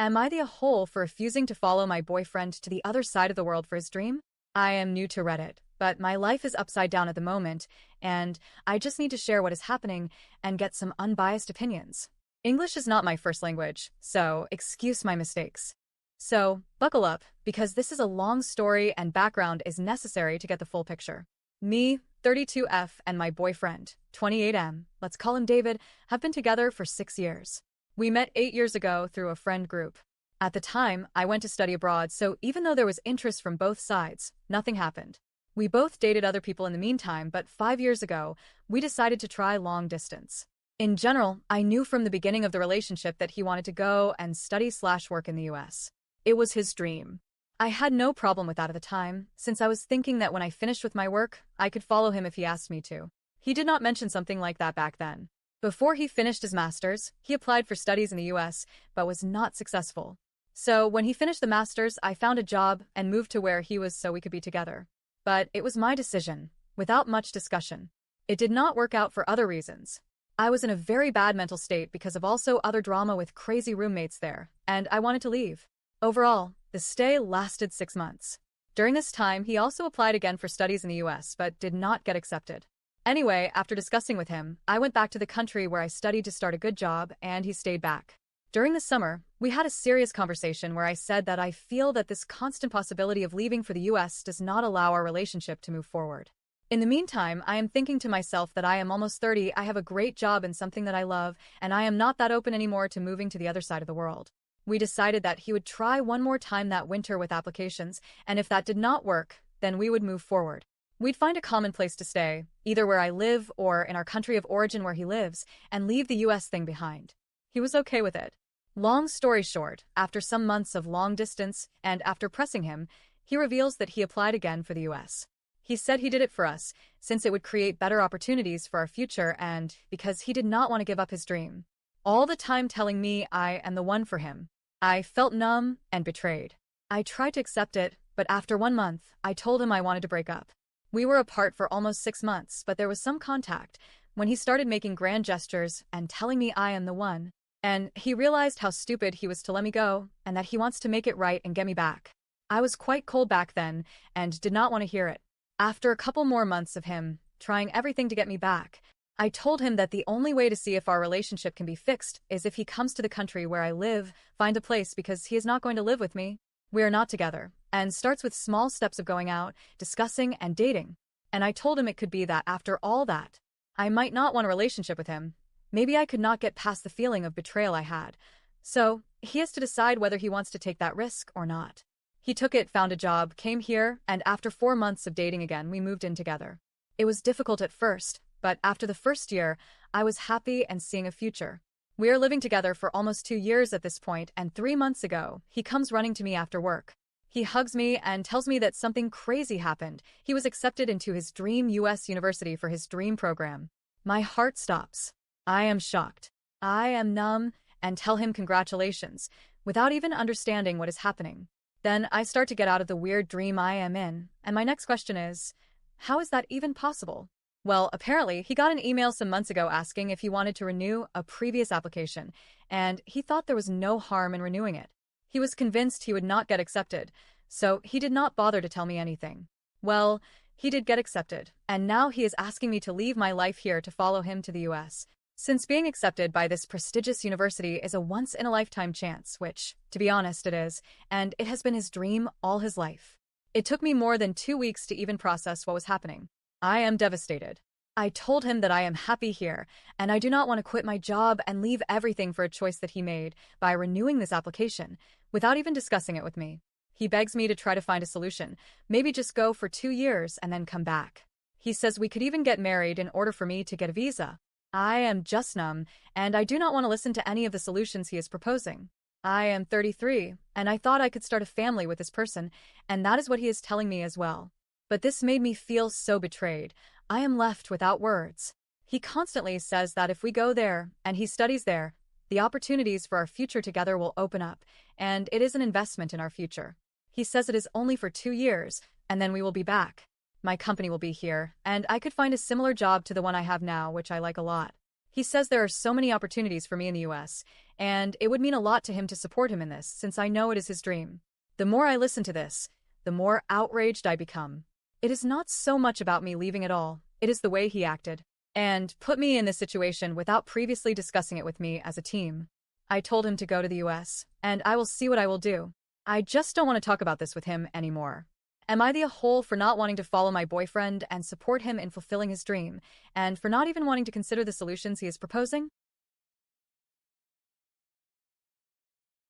Am I the a-hole for refusing to follow my boyfriend to the other side of the world for his dream? I am new to Reddit, but my life is upside down at the moment, and I just need to share what is happening and get some unbiased opinions. English is not my first language, so excuse my mistakes. So, buckle up, because this is a long story and background is necessary to get the full picture. Me, 32F, and my boyfriend, 28M, let's call him David, have been together for 6 years. We met 8 years ago through a friend group. At the time, I went to study abroad, so even though there was interest from both sides, nothing happened. We both dated other people in the meantime, but 5 years ago, we decided to try long distance. In general, I knew from the beginning of the relationship that he wanted to go and study/work in the US. It was his dream. I had no problem with that at the time, since I was thinking that when I finished with my work, I could follow him if he asked me to. He did not mention something like that back then. Before he finished his master's, he applied for studies in the US, but was not successful. So when he finished the master's, I found a job and moved to where he was so we could be together. But it was my decision, without much discussion. It did not work out for other reasons. I was in a very bad mental state because of also other drama with crazy roommates there, and I wanted to leave. Overall, the stay lasted 6 months. During this time, he also applied again for studies in the US, but did not get accepted. Anyway, after discussing with him, I went back to the country where I studied to start a good job, and he stayed back. During the summer, we had a serious conversation where I said that I feel that this constant possibility of leaving for the US does not allow our relationship to move forward. In the meantime, I am thinking to myself that I am almost 30, I have a great job in something that I love, and I am not that open anymore to moving to the other side of the world. We decided that he would try one more time that winter with applications, and if that did not work, then we would move forward. We'd find a common place to stay, either where I live or in our country of origin where he lives, and leave the US thing behind. He was okay with it. Long story short, after some months of long distance, and after pressing him, he reveals that he applied again for the US. He said he did it for us, since it would create better opportunities for our future and because he did not want to give up his dream. All the time telling me I am the one for him. I felt numb and betrayed. I tried to accept it, but after 1 month, I told him I wanted to break up. We were apart for almost 6 months, but there was some contact when he started making grand gestures and telling me I am the one. And he realized how stupid he was to let me go and that he wants to make it right and get me back. I was quite cold back then and did not want to hear it. After a couple more months of him trying everything to get me back, I told him that the only way to see if our relationship can be fixed is if he comes to the country where I live, find a place because he is not going to live with me. We are not together, and starts with small steps of going out, discussing, and dating. And I told him it could be that after all that, I might not want a relationship with him. Maybe I could not get past the feeling of betrayal I had. So, he has to decide whether he wants to take that risk or not. He took it, found a job, came here, and after 4 months of dating again, we moved in together. It was difficult at first, but after the first year, I was happy and seeing a future. We are living together for almost 2 years at this point, and 3 months ago, he comes running to me after work. He hugs me and tells me that something crazy happened. He was accepted into his dream US university for his dream program. My heart stops. I am shocked. I am numb and tell him congratulations, without even understanding what is happening. Then I start to get out of the weird dream I am in, and my next question is, how is that even possible? Well, apparently, he got an email some months ago asking if he wanted to renew a previous application, and he thought there was no harm in renewing it. He was convinced he would not get accepted, so he did not bother to tell me anything. Well, he did get accepted, and now he is asking me to leave my life here to follow him to the US. Since being accepted by this prestigious university is a once-in-a-lifetime chance, which, to be honest, it is, and it has been his dream all his life. It took me more than 2 weeks to even process what was happening. I am devastated. I told him that I am happy here, and I do not want to quit my job and leave everything for a choice that he made by renewing this application, without even discussing it with me. He begs me to try to find a solution, maybe just go for 2 years and then come back. He says we could even get married in order for me to get a visa. I am just numb, and I do not want to listen to any of the solutions he is proposing. I am 33, and I thought I could start a family with this person, and that is what he is telling me as well. But this made me feel so betrayed. I am left without words. He constantly says that if we go there, and he studies there, the opportunities for our future together will open up, and it is an investment in our future. He says it is only for 2 years, and then we will be back. My company will be here, and I could find a similar job to the one I have now, which I like a lot. He says there are so many opportunities for me in the US, and it would mean a lot to him to support him in this, since I know it is his dream. The more I listen to this, the more outraged I become. It is not so much about me leaving at all, it is the way he acted. And put me in this situation without previously discussing it with me as a team. I told him to go to the US, and I will see what I will do. I just don't want to talk about this with him anymore. Am I the a-hole for not wanting to follow my boyfriend and support him in fulfilling his dream, and for not even wanting to consider the solutions he is proposing?